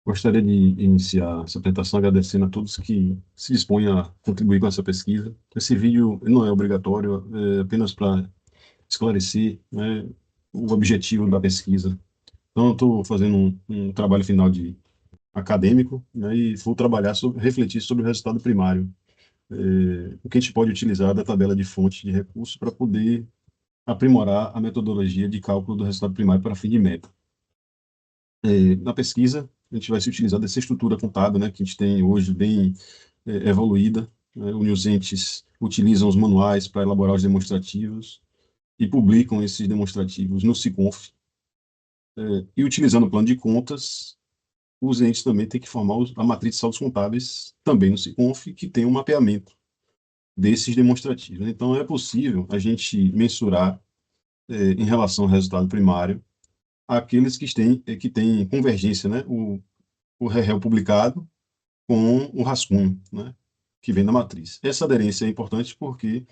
Gostaria de iniciar essa apresentação agradecendo a todos que se dispõem a contribuir com essa pesquisa. Esse vídeo não é obrigatório, é apenas para esclarecer, né, o objetivo da pesquisa. Então, eu estou fazendo um trabalho final de acadêmico, né, e vou trabalhar sobre, refletir sobre o resultado primário, o que a gente pode utilizar da tabela de fonte de recursos para poder aprimorar a metodologia de cálculo do resultado primário para fim de meta. Na pesquisa, a gente vai se utilizar dessa estrutura contábil, né, que a gente tem hoje bem evoluída, né, onde os entes utilizam os manuais para elaborar os demonstrativos e publicam esses demonstrativos no SICONF. E utilizando o plano de contas, os entes também têm que formar a matriz de saldos contábeis também no SICONF, que tem um mapeamento desses demonstrativos. Então, é possível a gente mensurar, em relação ao resultado primário, aqueles que têm convergência, né? O REL publicado com o rascunho, né, que vem da matriz. Essa aderência é importante porque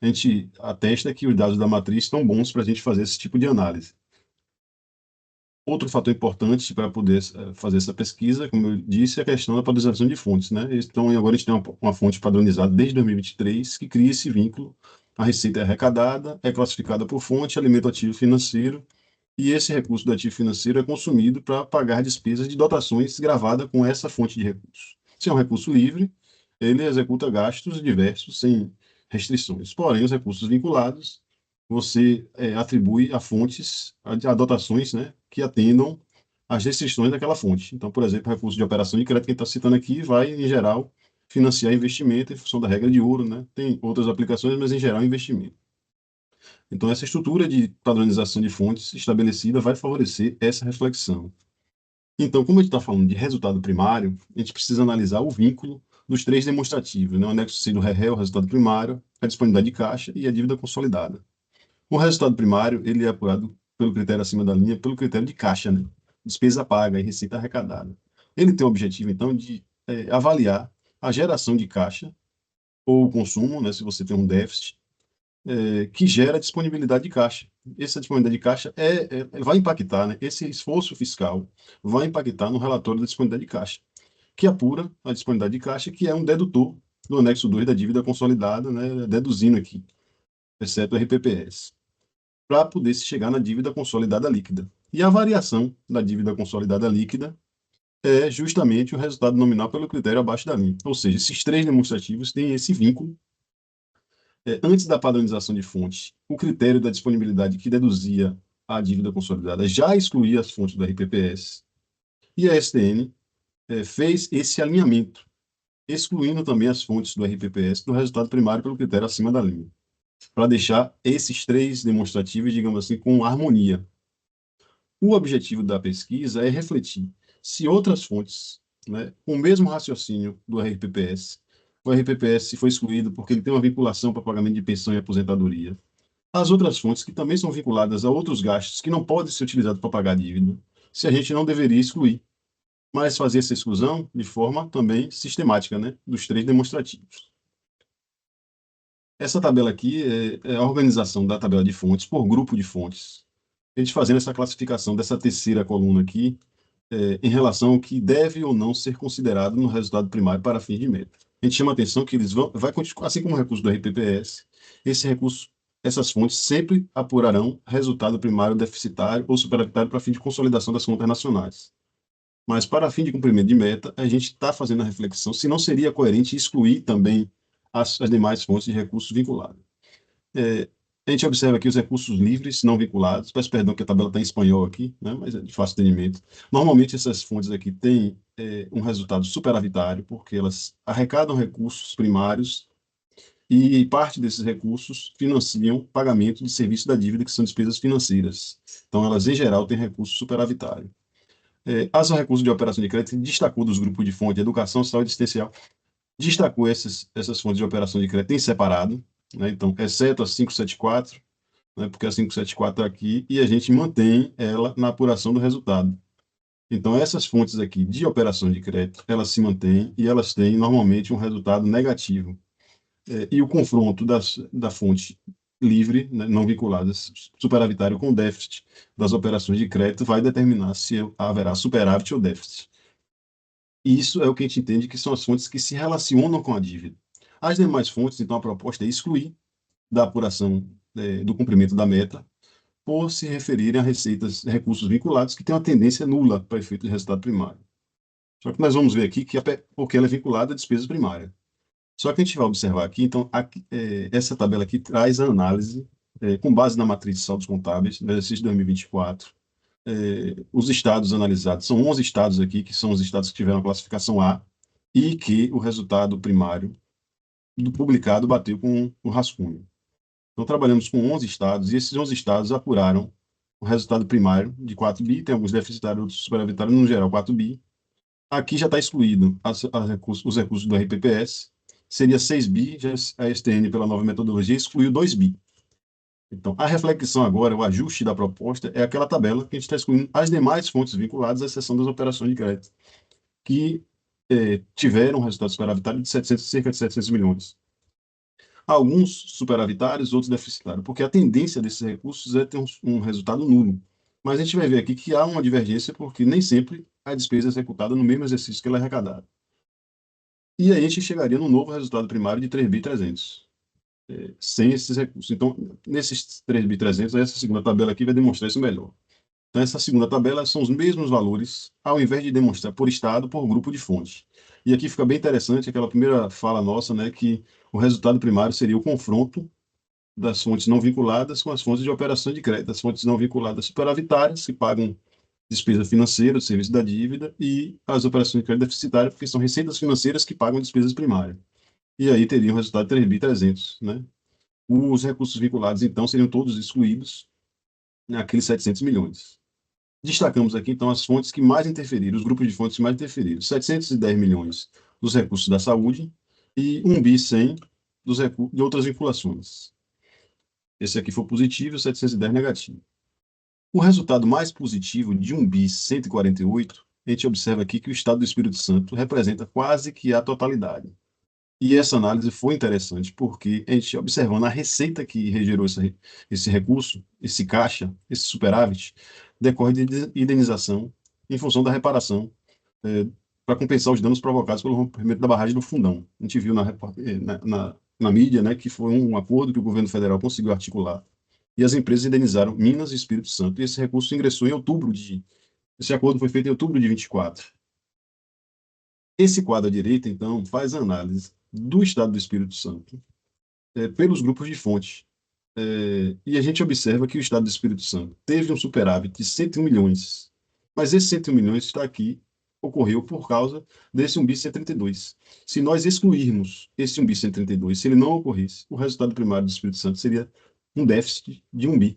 a gente atesta que os dados da matriz estão bons para a gente fazer esse tipo de análise. Outro fator importante para poder fazer essa pesquisa, como eu disse, é a questão da padronização de fontes, né? Então, agora a gente tem uma fonte padronizada desde 2023 que cria esse vínculo. A receita é arrecadada, é classificada por fonte, alimento ativo financeiro, e esse recurso do ativo financeiro é consumido para pagar despesas de dotações gravada com essa fonte de recurso. Se é um recurso livre, ele executa gastos diversos sem restrições. Porém, os recursos vinculados, você atribui a fontes, a dotações, né, que atendam às restrições daquela fonte. Então, por exemplo, o recurso de operação de crédito que a gente está citando aqui vai, em geral, financiar investimento em função da regra de ouro, né? Tem outras aplicações, mas em geral investimento. Então, essa estrutura de padronização de fontes estabelecida vai favorecer essa reflexão. Então, como a gente está falando de resultado primário, a gente precisa analisar o vínculo dos três demonstrativos, né? O anexo C do RRE, o resultado primário, a disponibilidade de caixa e a dívida consolidada. O resultado primário, ele é apurado pelo critério acima da linha, pelo critério de caixa, né? Despesa paga e receita arrecadada. Ele tem o objetivo, então, de avaliar a geração de caixa ou o consumo, né? Se você tem um déficit, que gera disponibilidade de caixa. Essa disponibilidade de caixa vai impactar, né? Esse esforço fiscal vai impactar no relatório da disponibilidade de caixa, que apura a disponibilidade de caixa, que é um dedutor do anexo 2 da dívida consolidada, né? Deduzindo aqui, exceto o RPPS, para poder se chegar na dívida consolidada líquida. E a variação da dívida consolidada líquida é justamente o resultado nominal pelo critério abaixo da linha. Ou seja, esses três demonstrativos têm esse vínculo. Antes da padronização de fonte, o critério da disponibilidade que deduzia a dívida consolidada já excluía as fontes do RPPS, e a STN fez esse alinhamento, excluindo também as fontes do RPPS do resultado primário pelo critério acima da linha, para deixar esses três demonstrativos, digamos assim, com harmonia. O objetivo da pesquisa é refletir se outras fontes, né, com o mesmo raciocínio do RPPS, o RPPS foi excluído porque ele tem uma vinculação para pagamento de pensão e aposentadoria. As outras fontes que também são vinculadas a outros gastos que não podem ser utilizados para pagar a dívida, se a gente não deveria excluir, mas fazer essa exclusão de forma também sistemática, né, dos três demonstrativos. Essa tabela aqui é a organização da tabela de fontes por grupo de fontes. A gente fazendo essa classificação dessa terceira coluna aqui, em relação ao que deve ou não ser considerado no resultado primário para fins de meta. A gente chama a atenção que eles vai continuar, assim como o recurso do RPPS, esse recurso, essas fontes sempre apurarão resultado primário deficitário ou superavitário para fim de consolidação das contas nacionais. Mas para fim de cumprimento de meta, a gente está fazendo a reflexão se não seria coerente excluir também as demais fontes de recursos vinculados. É, a gente observa aqui os recursos livres não vinculados. Peço perdão que a tabela está em espanhol aqui, né, mas é de fácil entendimento. Normalmente, essas fontes aqui têm um resultado superavitário, porque elas arrecadam recursos primários e parte desses recursos financiam pagamento de serviço da dívida, que são despesas financeiras. Então, elas, em geral, têm recurso superavitário. As recursos de operação de crédito destacou dos grupos de fonte educação, saúde e assistencial, destacou essas fontes de operação de crédito em separado, né? Então, exceto a 574, né, porque a 574 está aqui, e a gente mantém ela na apuração do resultado. Então, essas fontes aqui de operação de crédito, elas se mantêm e elas têm normalmente um resultado negativo. E o confronto da fonte livre, né, não vinculada, superavitário com déficit das operações de crédito, vai determinar se haverá superávit ou déficit. E isso é o que a gente entende que são as fontes que se relacionam com a dívida. As demais fontes, então, a proposta é excluir da apuração do cumprimento da meta, por se referirem a receitas, recursos vinculados que têm uma tendência nula para efeito de resultado primário. Só que nós vamos ver aqui que porque ela é vinculada à despesa primária. Só que a gente vai observar aqui, então, essa tabela aqui traz a análise, com base na matriz de saldos contábeis, no exercício de 2024. Os estados analisados, são 11 estados aqui, que são os estados que tiveram a classificação A, e que o resultado primário do publicado bateu com o rascunho. Então, trabalhamos com 11 estados, e esses 11 estados apuraram o resultado primário de 4 bi, tem alguns deficitários, outros superavitários, no geral 4 bi. Aqui já está excluído os recursos do RPPS, seria 6 bi, já a STN, pela nova metodologia, excluiu 2 bi. Então, a reflexão agora, o ajuste da proposta, é aquela tabela que a gente está excluindo as demais fontes vinculadas, à exceção das operações de crédito, que tiveram um resultado superavitário de cerca de 700 milhões. Alguns superavitários, outros deficitários, porque a tendência desses recursos é ter um resultado nulo. Mas a gente vai ver aqui que há uma divergência, porque nem sempre a despesa é executada no mesmo exercício que ela é arrecadada. E aí a gente chegaria no novo resultado primário de 3.300, sem esses recursos. Então, nesses 3.300, essa segunda tabela aqui vai demonstrar isso melhor. Então, essa segunda tabela são os mesmos valores, ao invés de demonstrar por estado, por grupo de fonte. E aqui fica bem interessante aquela primeira fala nossa, né, que o resultado primário seria o confronto das fontes não vinculadas com as fontes de operação de crédito, as fontes não vinculadas superavitárias, que pagam despesa financeira, o serviço da dívida, e as operações de crédito deficitárias, porque são receitas financeiras que pagam despesas primárias. E aí teria um resultado de 3.300, né? Os recursos vinculados, então, seriam todos excluídos naqueles 700 milhões. Destacamos aqui, então, as fontes que mais interferiram, os grupos de fontes que mais interferiram. 710 milhões dos recursos da saúde e 1 bi 100 de outras vinculações. Esse aqui foi positivo e o 710 negativo. O resultado mais positivo de 1 bi 148, a gente observa aqui que o Estado do Espírito Santo representa quase que a totalidade. E essa análise foi interessante porque a gente observando a receita que regerou esse recurso, esse caixa, esse superávit, decorre de indenização em função da reparação para compensar os danos provocados pelo rompimento da barragem do Fundão. A gente viu na mídia, né, que foi um acordo que o governo federal conseguiu articular e as empresas indenizaram Minas e Espírito Santo. E esse recurso ingressou em outubro de. Esse acordo foi feito em outubro de 24. Esse quadro à direita, então, faz a análise do Estado do Espírito Santo pelos grupos de fonte. E a gente observa que o Estado do Espírito Santo teve um superávit de 101 milhões, mas esse 101 milhões está aqui, ocorreu por causa desse 1 bi 132. Se nós excluirmos esse 1 bi 132, se ele não ocorresse, o resultado primário do Espírito Santo seria um déficit de 1 bi.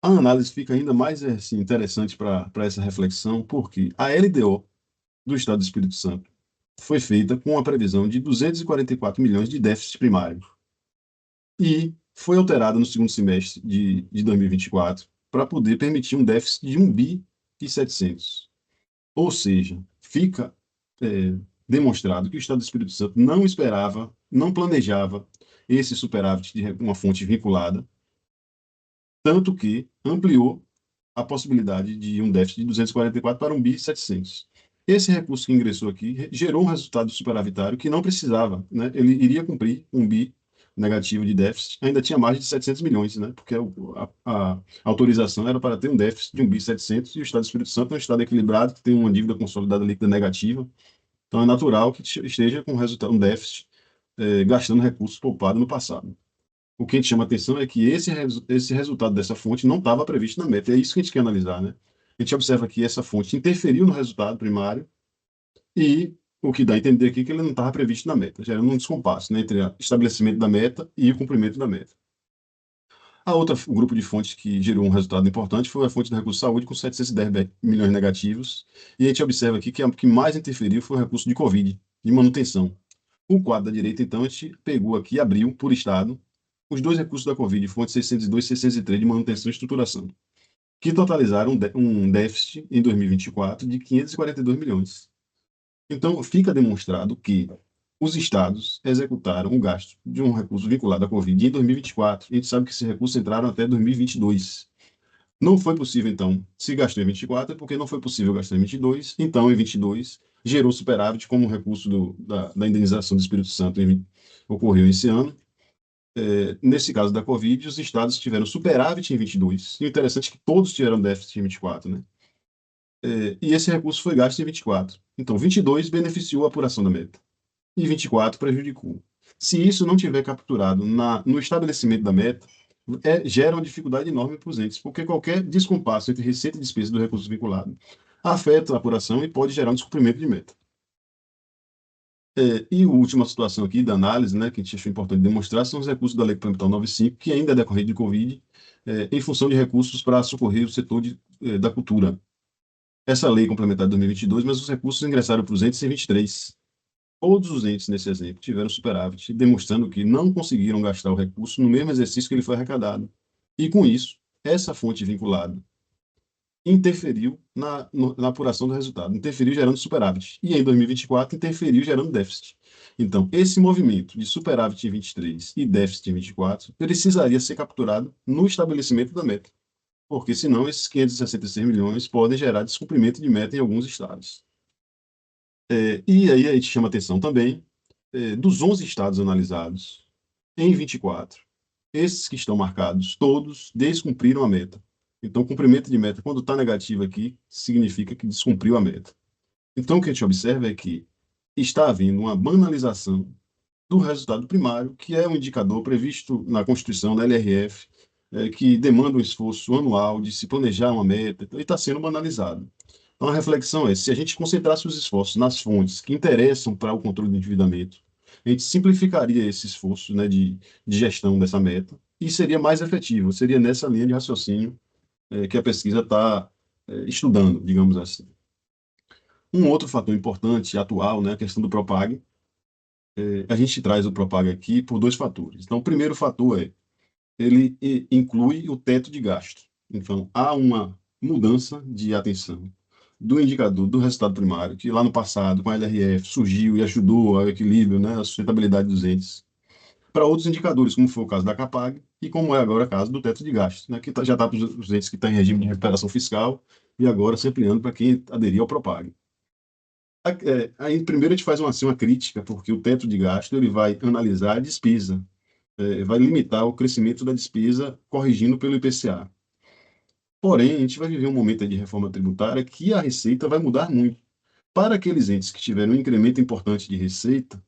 A análise fica ainda mais assim, interessante para essa reflexão, porque a LDO do Estado do Espírito Santo foi feita com a previsão de 244 milhões de déficit primário e foi alterada no segundo semestre de 2024 para poder permitir um déficit de 1 bi e 700. Ou seja, fica demonstrado que o Estado do Espírito Santo não esperava, não planejava esse superávit de uma fonte vinculada, tanto que ampliou a possibilidade de um déficit de 244 para 1 bi 700. Esse recurso que ingressou aqui gerou um resultado superavitário que não precisava, né? Ele iria cumprir 1 bi negativo de déficit, ainda tinha margem de 700 milhões, né? Porque a autorização era para ter um déficit de 1 bi 700 e o Estado do Espírito Santo é um Estado equilibrado, que tem uma dívida consolidada líquida negativa, então é natural que esteja com um déficit, gastando recursos poupados no passado. O que a gente chama atenção é que esse resultado dessa fonte não estava previsto na meta. É isso que a gente quer analisar, né? A gente observa que essa fonte interferiu no resultado primário e o que dá a entender aqui é que ele não estava previsto na meta, gerando um descompasso, né, entre o estabelecimento da meta e o cumprimento da meta. O grupo de fontes que gerou um resultado importante foi a fonte do recurso de saúde, com 710 milhões negativos. E a gente observa aqui que o que mais interferiu foi o recurso de Covid, de manutenção. O quadro da direita, então, a gente pegou aqui e abriu por estado os dois recursos da Covid, fonte 602 e 603 de manutenção e estruturação, que totalizaram um déficit em 2024 de 542 milhões. Então, fica demonstrado que os estados executaram o gasto de um recurso vinculado à Covid em 2024. A gente sabe que esses recursos entraram até 2022. Não foi possível, então, se gastou em 24, é porque não foi possível gastar em 22. Então, em 22, gerou superávit como recurso da indenização do Espírito Santo ocorreu esse ano. Nesse caso da Covid, os estados tiveram superávit em 22. E o interessante é que todos tiveram déficit em 24, né? E esse recurso foi gasto em 24. Então, 22 beneficiou a apuração da meta e 24 prejudicou. Se isso não tiver capturado no estabelecimento da meta, gera uma dificuldade enorme para os entes, porque qualquer descompasso entre receita e despesa do recurso vinculado afeta a apuração e pode gerar um descumprimento de meta. E a última situação aqui da análise, né, que a gente achou importante demonstrar, são os recursos da Lei Complementar 95, que ainda é decorrente de Covid, em função de recursos para socorrer o setor da cultura. Essa lei complementar de 2022, mas os recursos ingressaram para os entes em 23. Todos os entes nesse exemplo tiveram superávit, demonstrando que não conseguiram gastar o recurso no mesmo exercício que ele foi arrecadado. E com isso, essa fonte vinculada interferiu na apuração do resultado, interferiu gerando superávit. E em 2024, interferiu gerando déficit. Então, esse movimento de superávit em 23 e déficit em 24 precisaria ser capturado no estabelecimento da meta, porque senão esses 566 milhões podem gerar descumprimento de meta em alguns estados. E aí a gente chama atenção também dos 11 estados analisados em 24, esses que estão marcados, todos descumpriram a meta. Então, cumprimento de meta, quando está negativo aqui, significa que descumpriu a meta. Então, o que a gente observa é que está havendo uma banalização do resultado primário, que é um indicador previsto na Constituição, da LRF, que demanda um esforço anual de se planejar uma meta, e está sendo banalizado. Então, a reflexão é: se a gente concentrasse os esforços nas fontes que interessam para o controle do endividamento, a gente simplificaria esse esforço, né, de gestão dessa meta e seria mais efetivo. Seria nessa linha de raciocínio que a pesquisa está estudando, digamos assim. Um outro fator importante, atual, né, a questão do Propag. A gente traz o Propag aqui por dois fatores. Então, o primeiro fator ele inclui o teto de gasto. Então, há uma mudança de atenção do indicador do resultado primário, que lá no passado, com a LRF, surgiu e ajudou ao equilíbrio, né, a sustentabilidade dos entes, para outros indicadores, como foi o caso da Capag e como é agora o caso do teto de gasto, né, que já está para os entes que estão em regime de recuperação fiscal e agora se ampliando para quem aderir ao Propag. Aí, primeiro, a gente faz uma crítica, porque o teto de gasto ele vai analisar a despesa, vai limitar o crescimento da despesa corrigindo pelo IPCA. Porém, a gente vai viver um momento aí de reforma tributária que a receita vai mudar muito. Para aqueles entes que tiverem um incremento importante de receita,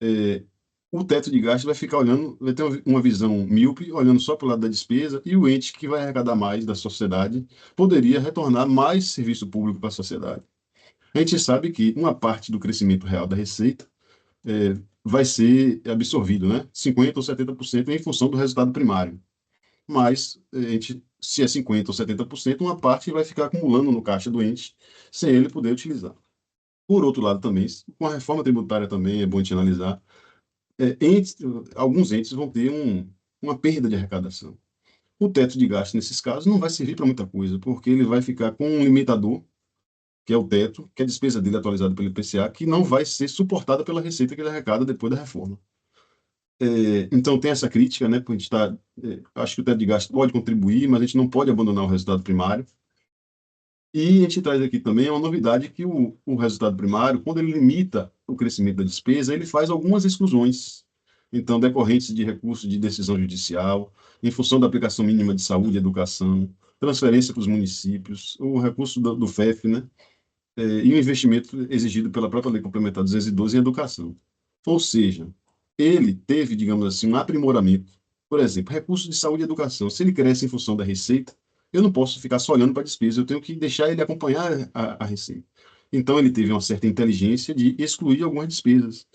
é, o teto de gasto vai ficar olhando, vai ter uma visão míope, olhando só para o lado da despesa, e o ente que vai arrecadar mais da sociedade poderia retornar mais serviço público para a sociedade. A gente sabe que uma parte do crescimento real da receita vai ser absorvido, né? 50% ou 70% em função do resultado primário. Mas, se é 50% ou 70%, uma parte vai ficar acumulando no caixa do ente, sem ele poder utilizar. Por outro lado, também, com a reforma tributária também é bom a gente analisar, entes, alguns entes vão ter uma perda de arrecadação. O teto de gasto, nesses casos, não vai servir para muita coisa, porque ele vai ficar com um limitador, que é o teto, que é a despesa dele atualizada pelo IPCA, que não vai ser suportada pela receita que ele arrecada depois da reforma. Então, tem essa crítica, né? Porque a gente acho que o teto de gasto pode contribuir, mas a gente não pode abandonar o resultado primário. E a gente traz aqui também uma novidade que o resultado primário, quando ele limita o crescimento da despesa, ele faz algumas exclusões. Então, decorrentes de recurso de decisão judicial, em função da aplicação mínima de saúde e educação, transferência para os municípios, o recurso do FEF, né? E o investimento exigido pela própria Lei Complementar 212 em educação. Ou seja, ele teve, digamos assim, um aprimoramento. Por exemplo, recursos de saúde e educação. Se ele cresce em função da receita, eu não posso ficar só olhando para a despesa, eu tenho que deixar ele acompanhar a receita. Então, ele teve uma certa inteligência de excluir algumas despesas.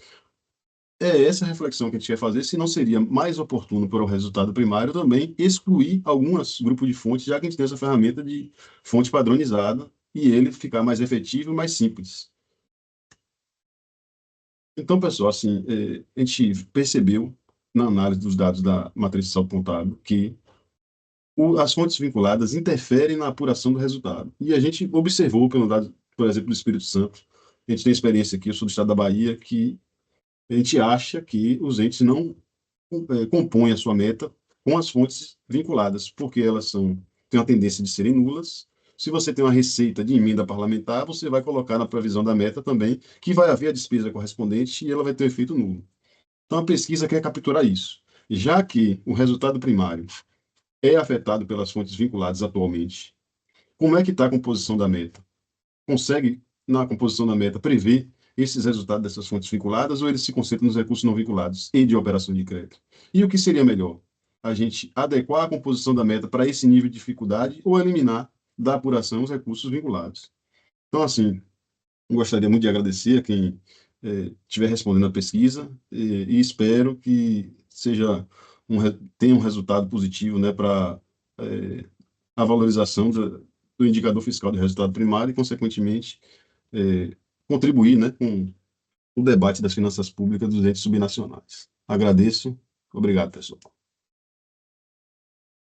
É essa reflexão que a gente quer fazer, se não seria mais oportuno para o resultado primário também excluir alguns grupos de fontes, já que a gente tem essa ferramenta de fonte padronizada e ele ficar mais efetivo e mais simples. Então, pessoal, assim, a gente percebeu na análise dos dados da matriz de saldo contábil que as fontes vinculadas interferem na apuração do resultado. E a gente observou, pelo dado, por exemplo, do Espírito Santo, a gente tem experiência aqui, eu sou do estado da Bahia, que a gente acha que os entes não compõem a sua meta com as fontes vinculadas, porque elas são tem uma tendência de serem nulas. Se você tem uma receita de emenda parlamentar, você vai colocar na previsão da meta também que vai haver a despesa correspondente e ela vai ter um efeito nulo. Então, a pesquisa quer capturar isso. Já que o resultado primário é afetado pelas fontes vinculadas atualmente, como é que está a composição da meta? Consegue, na composição da meta, prever esses resultados dessas fontes vinculadas ou eles se concentram nos recursos não vinculados e de operação de crédito? E o que seria melhor? A gente adequar a composição da meta para esse nível de dificuldade ou eliminar da apuração os recursos vinculados? Então, assim, gostaria muito de agradecer a quem estiver respondendo a pesquisa e espero que tenha um resultado positivo, né, para a valorização do indicador fiscal de resultado primário e, consequentemente, contribuir, né, com o debate das finanças públicas dos entes subnacionais. Agradeço. Obrigado, pessoal.